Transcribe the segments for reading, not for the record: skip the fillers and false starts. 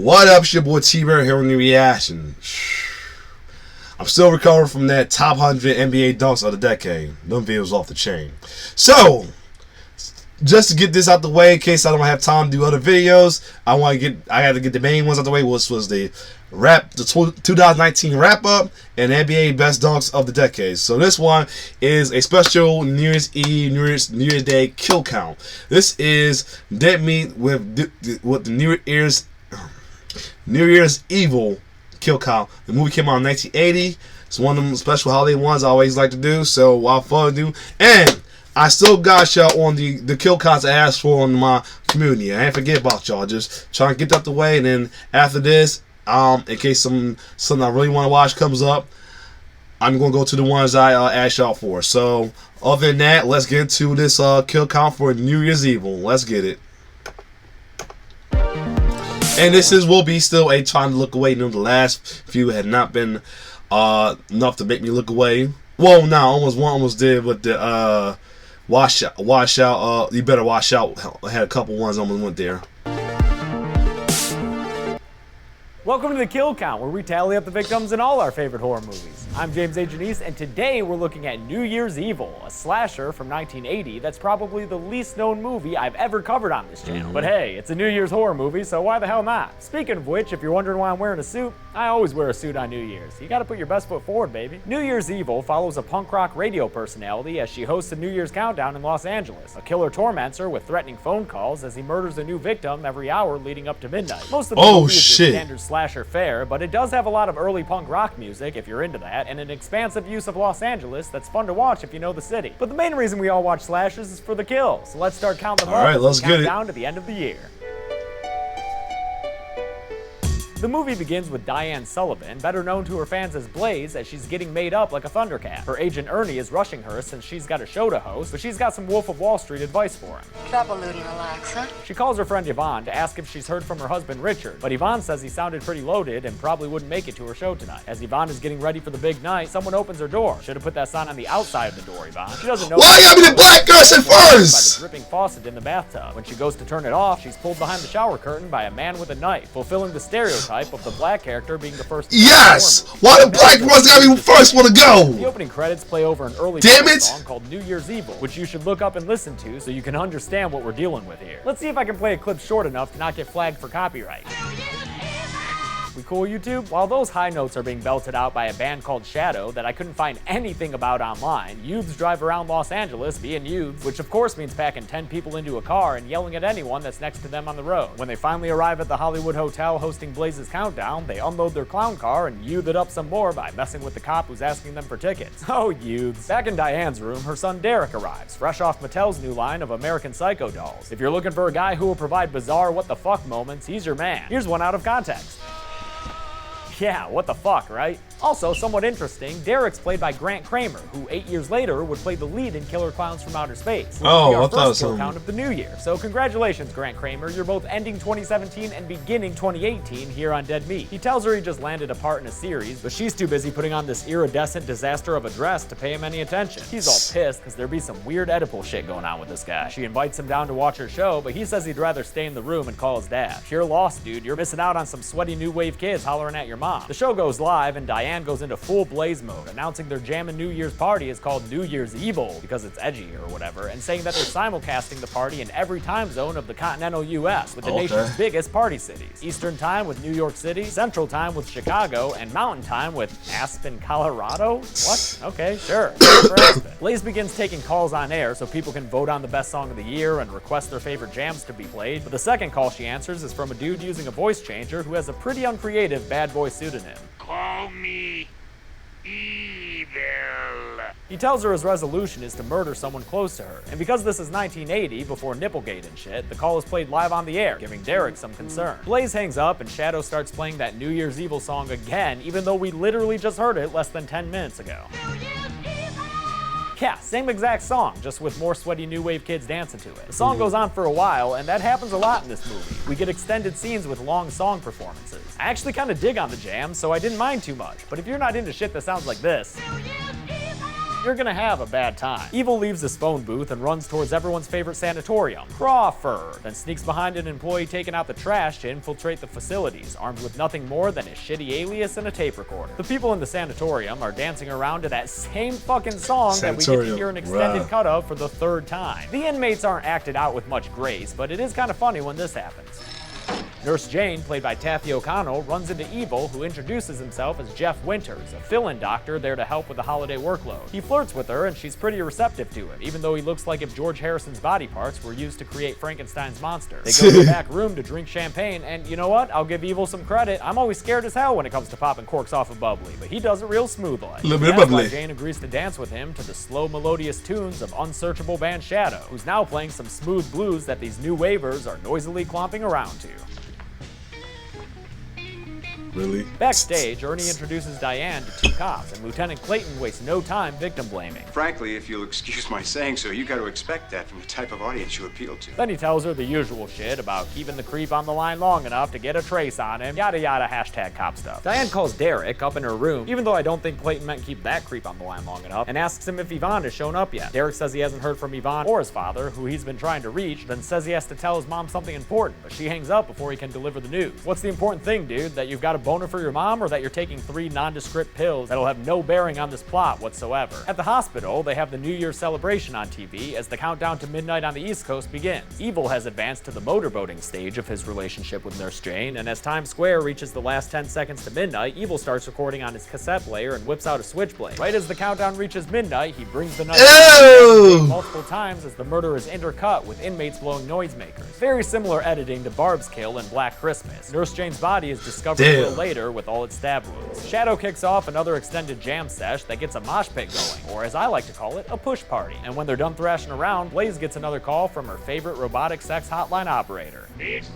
What up, it's your boy T-Bear here on the reaction. I'm still recovering from that top 100 NBA dunks of the decade. Them videos off the chain. So, just to get this out the way, in case I don't have time to do other videos, I had to get the main ones out the way, which was the 2019 wrap up and NBA best dunks of the decade. So this one is a special New Year's Eve, New Year's Day kill count. This is Dead Meat with the New Year's Evil kill count. The movie came out in 1980. It's one of them special holiday ones I always like to do. So without further ado, and I still got y'all on the kill counts I asked for on my community. I ain't forget about y'all. Just trying to get that out the way, and then after this, in case something I really want to watch comes up, I'm gonna go to the ones I asked y'all for. So other than that, let's get into this kill count for New Year's Evil. Let's get it. And this will be still a time to look away. You know, the last few had not been enough to make me look away. Well, no, almost did with the wash out. You better watch out. I had a couple ones almost went there. Welcome to the Kill Count, where we tally up the victims in all our favorite horror movies. I'm James A. Janice, and today we're looking at New Year's Evil, a slasher from 1980 that's probably the least known movie I've ever covered on this channel. But hey, it's a New Year's horror movie, so why the hell not? Speaking of which, if you're wondering why I'm wearing a suit, I always wear a suit on New Year's. You gotta put your best foot forward, baby. New Year's Evil follows a punk rock radio personality as she hosts a New Year's countdown in Los Angeles. A killer torments her with threatening phone calls as he murders a new victim every hour leading up to midnight. Most of the movie is your standard slasher fare, but it does have a lot of early punk rock music if you're into that, and an expansive use of Los Angeles that's fun to watch if you know the city. But the main reason we all watch slashers is for the kills, so let's start counting them up. Alright, let's get it. Down to the end of the year. The movie begins with Diane Sullivan, better known to her fans as Blaze, as she's getting made up like a Thundercat. Her agent Ernie is rushing her since she's got a show to host, but she's got some Wolf of Wall Street advice for him. Drop a load and relax, huh? She calls her friend Yvonne to ask if she's heard from her husband Richard, but Yvonne says he sounded pretty loaded and probably wouldn't make it to her show tonight. As Yvonne is getting ready for the big night, someone opens her door. Should have put that sign on the outside of the door, Yvonne. She doesn't know. Why you gotta be the black person first? By the dripping faucet in the bathtub. When she goes to turn it off, she's pulled behind the shower curtain by a man with a knife, fulfilling the stereotype of the black character being the first. Yes! Why the black ones gotta be the first one to go? The opening credits play over an early song called New Year's Evil, which you should look up and listen to so you can understand what we're dealing with here. Let's see if I can play a clip short enough to not get flagged for copyright. We cool, YouTube? While those high notes are being belted out by a band called Shadow that I couldn't find anything about online, youths drive around Los Angeles being youths, which of course means packing 10 people into a car and yelling at anyone that's next to them on the road. When they finally arrive at the Hollywood Hotel hosting Blaze's countdown, they unload their clown car and youth it up some more by messing with the cop who's asking them for tickets. Oh, youths. Back in Diane's room, her son Derek arrives, fresh off Mattel's new line of American Psycho dolls. If you're looking for a guy who will provide bizarre what the fuck moments, he's your man. Here's one out of context. Yeah, what the fuck, right? Also, somewhat interesting, Derek's played by Grant Kramer, who 8 years later would play the lead in Killer Clowns from Outer Space. Oh, our I thought first so. kill count of the new year. So congratulations, Grant Kramer. You're both ending 2017 and beginning 2018 here on Dead Meat. He tells her he just landed a part in a series, but she's too busy putting on this iridescent disaster of a dress to pay him any attention. He's all pissed because there be some weird Oedipal shit going on with this guy. She invites him down to watch her show, but he says he'd rather stay in the room and call his dad. Pure loss, dude. You're missing out on some sweaty new wave kids hollering at your mom. The show goes live and Diane goes into full Blaze mode, announcing their jammin' New Year's party is called New Year's Evil because it's edgy or whatever, and saying that they're simulcasting the party in every time zone of the continental US with the nation's biggest party cities. Eastern time with New York City, Central time with Chicago, and Mountain time with Aspen, Colorado? What? Okay, sure. Blaze begins taking calls on air so people can vote on the best song of the year and request their favorite jams to be played, but the second call she answers is from a dude using a voice changer who has a pretty uncreative bad boy pseudonym. Call me Evil. He tells her his resolution is to murder someone close to her. And because this is 1980, before Nipplegate and shit, the call is played live on the air, giving Derek some concern. Blaze hangs up and Shadow starts playing that New Year's Evil song again, even though we literally just heard it less than 10 minutes ago. Yeah, same exact song, just with more sweaty new wave kids dancing to it. The song goes on for a while, and that happens a lot in this movie. We get extended scenes with long song performances. I actually kind of dig on the jam, so I didn't mind too much, but if you're not into shit that sounds like this, you're gonna have a bad time. Evil leaves his phone booth and runs towards everyone's favorite sanatorium, Crawford, then sneaks behind an employee taking out the trash to infiltrate the facilities, armed with nothing more than his shitty alias and a tape recorder. The people in the sanatorium are dancing around to that same fucking song that we get to hear an extended cut of for the third time. The inmates aren't acted out with much grace, but it is kind of funny when this happens. Nurse Jane, played by Taffy O'Connell, runs into Evil, who introduces himself as Jeff Winters, a fill-in doctor there to help with the holiday workload. He flirts with her, and she's pretty receptive to him, even though he looks like if George Harrison's body parts were used to create Frankenstein's monster. They go to the back room to drink champagne, and you know what? I'll give Evil some credit. I'm always scared as hell when it comes to popping corks off of bubbly, but he does it real smoothly. A little bit That's bubbly. why Jane agrees to dance with him to the slow, melodious tunes of unsearchable band Shadow, who's now playing some smooth blues that these new wavers are noisily clomping around to. Really? Backstage, Ernie introduces Diane to two cops, and Lieutenant Clayton wastes no time victim blaming. Frankly, if you'll excuse my saying so, you got to expect that from the type of audience you appeal to. Then he tells her the usual shit about keeping the creep on the line long enough to get a trace on him, yada yada hashtag cop stuff. Diane calls Derek up in her room, even though I don't think Clayton meant keep that creep on the line long enough, and asks him if Yvonne has shown up yet. Derek says he hasn't heard from Yvonne or his father, who he's been trying to reach, then says he has to tell his mom something important, but she hangs up before he can deliver the news. What's the important thing, dude? That you've got a boner for your mom, or that you're taking 3 nondescript pills that'll have no bearing on this plot whatsoever? At the hospital, they have the New Year's celebration on TV as the countdown to midnight on the East Coast begins. Evil has advanced to the motorboating stage of his relationship with Nurse Jane, and as Times Square reaches the last 10 seconds to midnight, Evil starts recording on his cassette player and whips out a switchblade. Right as the countdown reaches midnight, he brings the knife multiple times as the murder is intercut with inmates blowing noisemakers. Very similar editing to Barb's kill in Black Christmas. Nurse Jane's body is discovered a little later with all its stab wounds. Shadow kicks off another extended jam sesh that gets a mosh pit going, or as I like to call it, a push party. And when they're done thrashing around, Blaze gets another call from her favorite robotic sex hotline operator. This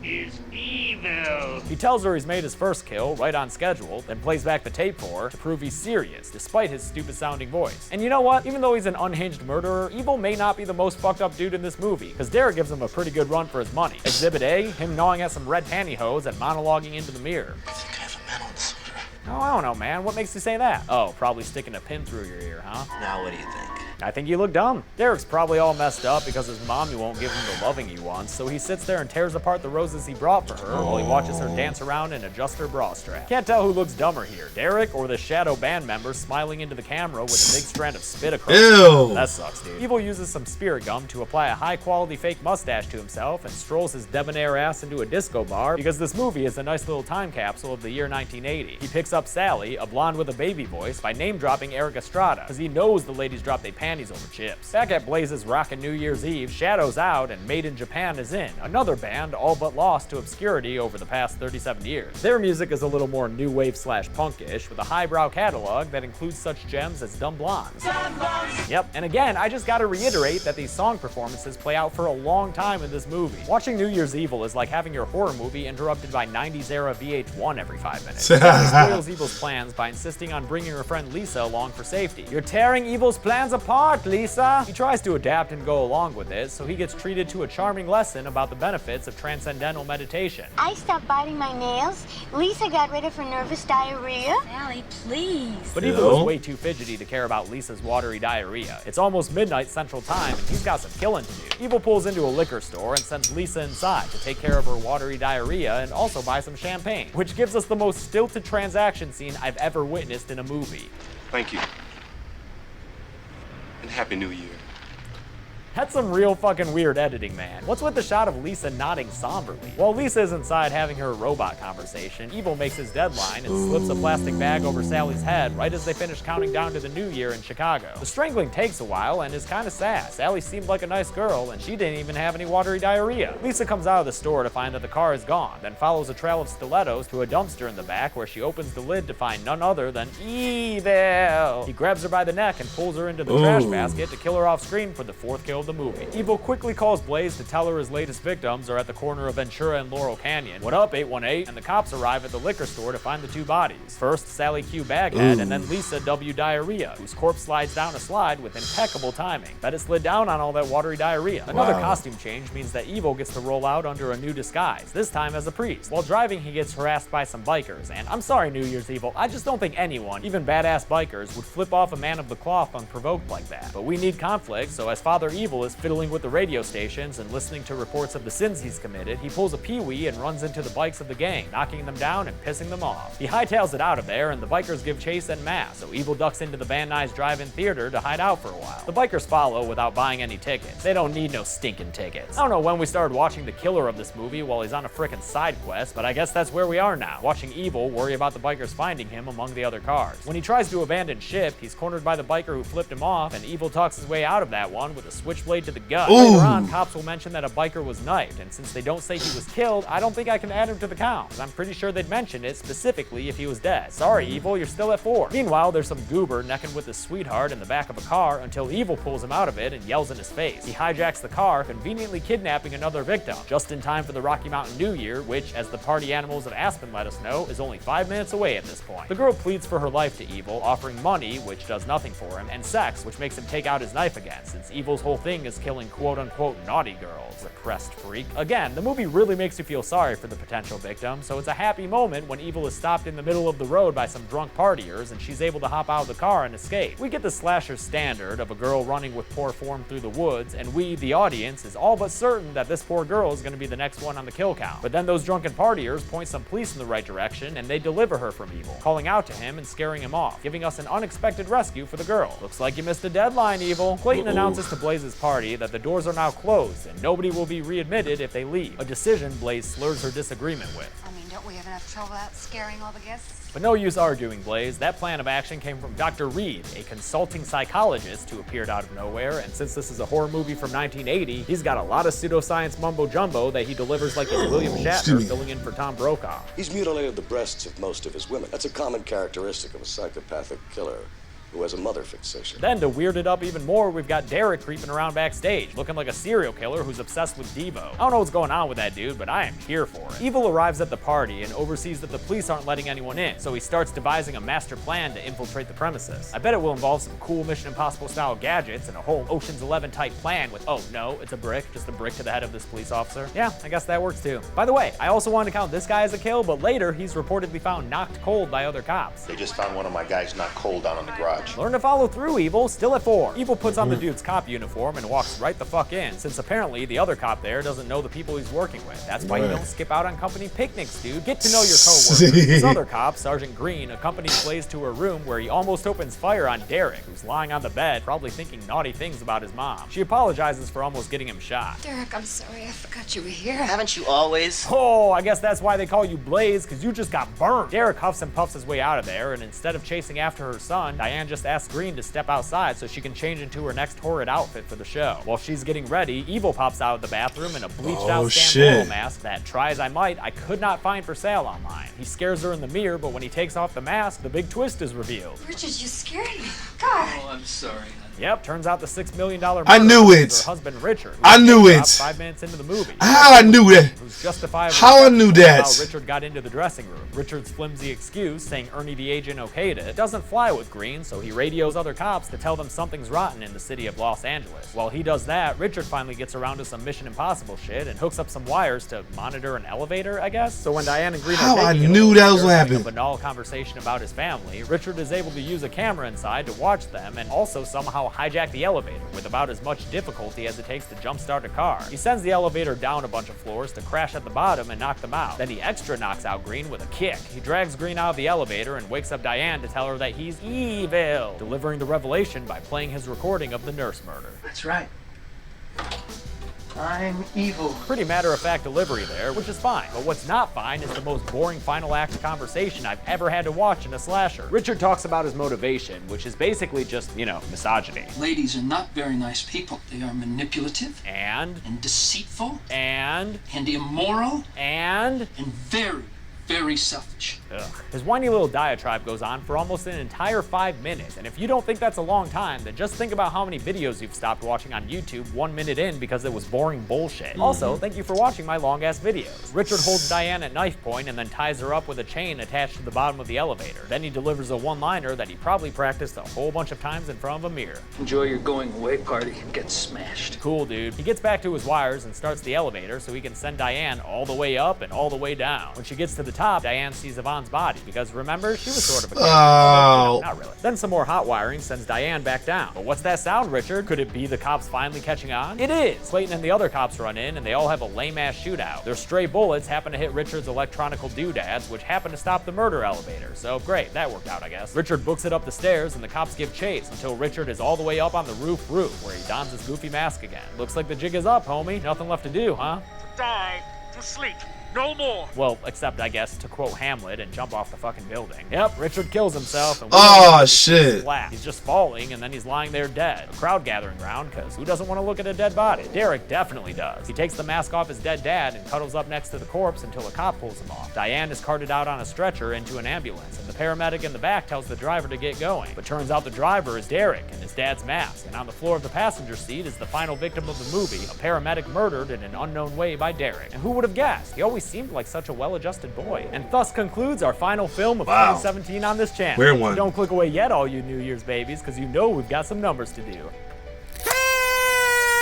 is evil. He tells her he's made his first kill right on schedule, then plays back the tape for her to prove he's serious, despite his stupid sounding voice. And you know what? Even though he's an unhinged murderer, Evil may not be the most fucked up dude in this movie, because Derek gives him a pretty good run for his money. Exhibit A, him gnawing at some red pantyhose and monologuing into the mirror. I think I have a mental disorder. Oh, I don't know, man. What makes you say that? Oh, probably sticking a pin through your ear, huh? Now what do you think? I think you look dumb. Derek's probably all messed up because his mommy won't give him the loving he wants, so he sits there and tears apart the roses he brought for her while he watches her dance around and adjust her bra strap. Can't tell who looks dumber here, Derek or the Shadow band member smiling into the camera with a big strand of spit across. Ew. That sucks, dude. Evil uses some spirit gum to apply a high-quality fake mustache to himself and strolls his debonair ass into a disco bar because this movie is a nice little time capsule of the year 1980. He picks up Sally, a blonde with a baby voice, by name-dropping Eric Estrada, because he knows the ladies drop their panties over chips. Back at Blaze's Rockin' New Year's Eve, Shadow's out and Made in Japan is in, another band all but lost to obscurity over the past 37 years. Their music is a little more new wave / punkish, with a highbrow catalog that includes such gems as Dumb Blondes. Yep, and again, I just gotta reiterate that these song performances play out for a long time in this movie. Watching New Year's Evil is like having your horror movie interrupted by 90s era VH1 every 5 minutes. He spoils Evil's plans by insisting on bringing her friend Lisa along for safety. You're tearing Evil's plans apart, Lisa! He tries to adapt and go along with it, so he gets treated to a charming lesson about the benefits of transcendental meditation. I stopped biting my nails. Lisa got rid of her nervous diarrhea. Sally, please. But Evil is way too fidgety to care about Lisa's watery diarrhea. It's almost midnight Central Time, and he's got some killing to do. Evil pulls into a liquor store and sends Lisa inside to take care of her watery diarrhea and also buy some champagne, which gives us the most stilted transaction scene I've ever witnessed in a movie. Thank you. And Happy New Year. That's some real fucking weird editing, man. What's with the shot of Lisa nodding somberly? While Lisa is inside having her robot conversation, Evil makes his deadline and slips a plastic bag over Sally's head right as they finish counting down to the new year in Chicago. The strangling takes a while and is kinda sad. Sally seemed like a nice girl and she didn't even have any watery diarrhea. Lisa comes out of the store to find that the car is gone, then follows a trail of stilettos to a dumpster in the back where she opens the lid to find none other than Evil. He grabs her by the neck and pulls her into the trash basket to kill her off screen for the 4th kill of the movie. Evil quickly calls Blaze to tell her his latest victims are at the corner of Ventura and Laurel Canyon. What up, 818? And the cops arrive at the liquor store to find the two bodies. First, Sally Q. Baghead, and then Lisa W. Diarrhea, whose corpse slides down a slide with impeccable timing. Bet it slid down on all that watery diarrhea. Another costume change means that Evil gets to roll out under a new disguise, this time as a priest. While driving, he gets harassed by some bikers, and I'm sorry, New Year's Evil, I just don't think anyone, even badass bikers, would flip off a man of the cloth unprovoked like that. But we need conflict, so as Father Evil is fiddling with the radio stations and listening to reports of the sins he's committed, he pulls a peewee and runs into the bikes of the gang, knocking them down and pissing them off. He hightails it out of there, and the bikers give chase en masse, so Evil ducks into the Van Nuys drive-in theater to hide out for a while. The bikers follow without buying any tickets. They don't need no stinking tickets. I don't know when we started watching the killer of this movie while he's on a frickin' side quest, but I guess that's where we are now, watching Evil worry about the bikers finding him among the other cars. When he tries to abandon ship, he's cornered by the biker who flipped him off, and Evil talks his way out of that one with a switchblade to the gut. Later on, cops will mention that a biker was knifed, and since they don't say he was killed, I don't think I can add him to the count, because I'm pretty sure they'd mention it specifically if he was dead. Sorry, Evil, you're still at 4. Meanwhile, there's some goober necking with his sweetheart in the back of a car until Evil pulls him out of it and yells in his face. He hijacks the car, conveniently kidnapping another victim, just in time for the Rocky Mountain New Year, which, as the party animals of Aspen let us know, is only 5 minutes away at this point. The girl pleads for her life to Evil, offering money, which does nothing for him, and sex, which makes him take out his knife again, since Evil's whole thing is killing quote-unquote naughty girls. Repressed freak. Again, the movie really makes you feel sorry for the potential victim, so it's a happy moment when Evil is stopped in the middle of the road by some drunk partiers, and she's able to hop out of the car and escape. We get the slasher standard of a girl running with poor form through the woods, and we, the audience, is all but certain that this poor girl is going to be the next one on the kill count. But then those drunken partiers point some police in the right direction, and they deliver her from Evil, calling out to him and scaring him off, giving us an unexpected rescue for the girl. Looks like you missed a deadline, Evil. Clayton announces to Blaze's party that the doors are now closed, and nobody will be readmitted if they leave, a decision Blaze slurs her disagreement with. I mean, don't we have enough trouble out scaring all the guests? But no use arguing, Blaze. That plan of action came from Dr. Reed, a consulting psychologist who appeared out of nowhere, and since this is a horror movie from 1980, he's got a lot of pseudoscience mumbo-jumbo that he delivers like it's William Shatner filling in for Tom Brokaw. He's mutilated the breasts of most of his women. That's a common characteristic of a psychopathic killer who has a mother fixation. Then, to weird it up even more, we've got Derek creeping around backstage, looking like a serial killer who's obsessed with Devo. I don't know what's going on with that dude, but I am here for it. Evil arrives at the party and oversees that the police aren't letting anyone in, so he starts devising a master plan to infiltrate the premises. I bet it will involve some cool Mission Impossible style gadgets and a whole Ocean's 11 type plan with, oh no, it's a brick, just a brick to the head of this police officer. Yeah, I guess that works too. By the way, I also wanted to count this guy as a kill, but later he's reportedly found knocked cold by other cops. They just found one of my guys knocked cold down in the garage. Learn to follow through, Evil. Still at 4. Evil puts on the dude's cop uniform and walks right the fuck in, since apparently the other cop there doesn't know the people he's working with. That's why you don't skip out on company picnics, dude. Get to know your coworkers. This other cop, Sergeant Green, accompanies Blaze to her room where he almost opens fire on Derek, who's lying on the bed, probably thinking naughty things about his mom. She apologizes for almost getting him shot. Derek, I'm sorry. I forgot you were here. Haven't you always? Oh, I guess that's why they call you Blaze, because you just got burned. Derek huffs and puffs his way out of there, and instead of chasing after her son, Diane just asks Green to step outside so she can change into her next horrid outfit for the show. While she's getting ready, Evil pops out of the bathroom in a bleached out Stan Laurel mask that, try as I might, I could not find for sale online. He scares her in the mirror, but when he takes off the mask, the big twist is revealed. Richard, you scared me. God. Oh, I'm sorry. Yep, turns out the $6 million murderer I knew it. was her husband Richard. I knew it. 5 minutes into the movie. How I knew that? Who's justifiably How I knew that? How Richard got into the dressing room. Richard's flimsy excuse, saying Ernie the agent okayed it, doesn't fly with Green, so he radios other cops to tell them something's rotten in the city of Los Angeles. While he does that, Richard finally gets around to some Mission Impossible shit and hooks up some wires to monitor an elevator, I guess. So when Diane and Green How are I taking knew it that over, was having happening. a banal conversation about his family, Richard is able to use a camera inside to watch them and also somehow hijack the elevator with about as much difficulty as it takes to jumpstart a car. He sends the elevator down a bunch of floors to crash at the bottom and knock them out. Then he extra knocks out Green with a kick. He drags Green out of the elevator and wakes up Diane to tell her that he's evil, delivering the revelation by playing his recording of the nurse murder. That's right. I'm evil. Pretty matter-of-fact delivery there, which is fine. But what's not fine is the most boring final act conversation I've ever had to watch in a slasher. Richard talks about his motivation, which is basically just, misogyny. Ladies are not very nice people. They are manipulative And deceitful immoral and very, very selfish. Ugh. His whiny little diatribe goes on for almost an entire 5 minutes, and if you don't think that's a long time, then just think about how many videos you've stopped watching on YouTube 1 minute in because it was boring bullshit. Also, thank you for watching my long-ass videos. Richard holds Diane at knife point and then ties her up with a chain attached to the bottom of the elevator. Then he delivers a one-liner that he probably practiced a whole bunch of times in front of a mirror. Enjoy your going away party and get smashed. Cool, dude. He gets back to his wires and starts the elevator so he can send Diane all the way up and all the way down. When she gets to the top, Diane sees Yvonne's body because remember, she was sort of a not really. Then some more hot wiring sends Diane back down. But what's that sound, Richard? Could it be the cops finally catching on? It is! Clayton and the other cops run in and they all have a lame-ass shootout. Their stray bullets happen to hit Richard's electronical doodads, which happen to stop the murder elevator. So great, that worked out, I guess. Richard books it up the stairs and the cops give chase until Richard is all the way up on the roof where he dons his goofy mask again. Looks like the jig is up, homie. Nothing left to do, huh? Die to sleep. No more. Well, except, I guess, to quote Hamlet and jump off the fucking building. Yep, Richard kills himself. And oh, shit. Flat. He's just falling, and then he's lying there dead. A crowd gathering around, because who doesn't want to look at a dead body? Derek definitely does. He takes the mask off his dead dad and cuddles up next to the corpse until a cop pulls him off. Diane is carted out on a stretcher into an ambulance, and the paramedic in the back tells the driver to get going. But turns out the driver is Derek in his dad's mask, and on the floor of the passenger seat is the final victim of the movie, a paramedic murdered in an unknown way by Derek. And who would have guessed? He always seemed like such a well-adjusted boy. And thus concludes our final film of 2017 on this channel. Weird one. Don't click away yet, all you New Year's babies, because you know we've got some numbers to do.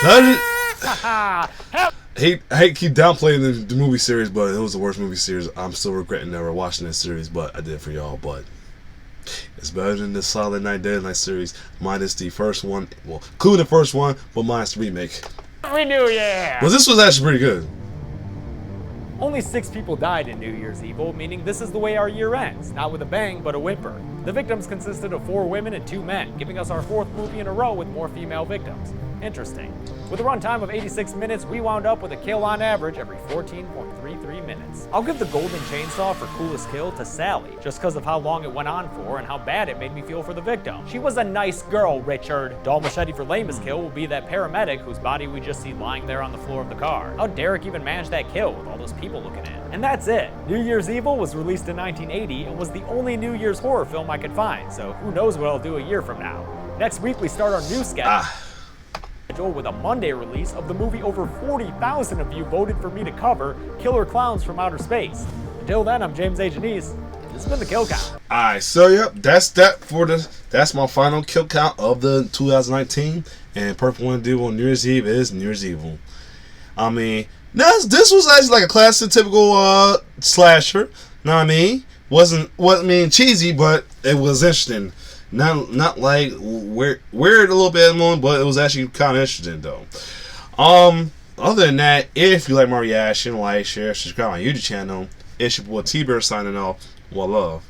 I hate keep downplaying the movie series, but it was the worst movie series. I'm still regretting never watching this series, but I did it for y'all. But it's better than the Silent Night, Deadly Night series, minus the first one. Well, including the first one, but minus the remake. We knew, yeah! Well, this was actually pretty good. Only 6 people died in New Year's Evil, meaning this is the way our year ends. Not with a bang, but a whimper. The victims consisted of 4 women and 2 men, giving us our 4th movie in a row with more female victims. Interesting. With a runtime of 86 minutes, we wound up with a kill on average every 14.33 minutes. I'll give the golden chainsaw for coolest kill to Sally, just because of how long it went on for and how bad it made me feel for the victim. She was a nice girl, Richard. Dull machete for lamest kill will be that paramedic whose body we just see lying there on the floor of the car. How'd Derek even manage that kill with all those people looking in? And that's it. New Year's Evil was released in 1980 and was the only New Year's horror film I could find, so who knows what I'll do a year from now. Next week we start our new schedule with a Monday release of the movie over 40,000 of you voted for me to cover, Killer Clowns from Outer Space. Until then, I'm James A. Janice. This has been the Kill Count. Alright, so yep, that's my final kill count of the 2019. And perfect one to do on New Year's Eve is New Year's Evil. I mean, this was actually like a classic, typical slasher. Know what I mean? Wasn't cheesy, but it was interesting. Not like weird a little bit at the moment, but it was actually kind of interesting though. Other than that, if you like my reaction, like, share, subscribe on my YouTube channel. It's your boy T-Bear signing off. Well, love.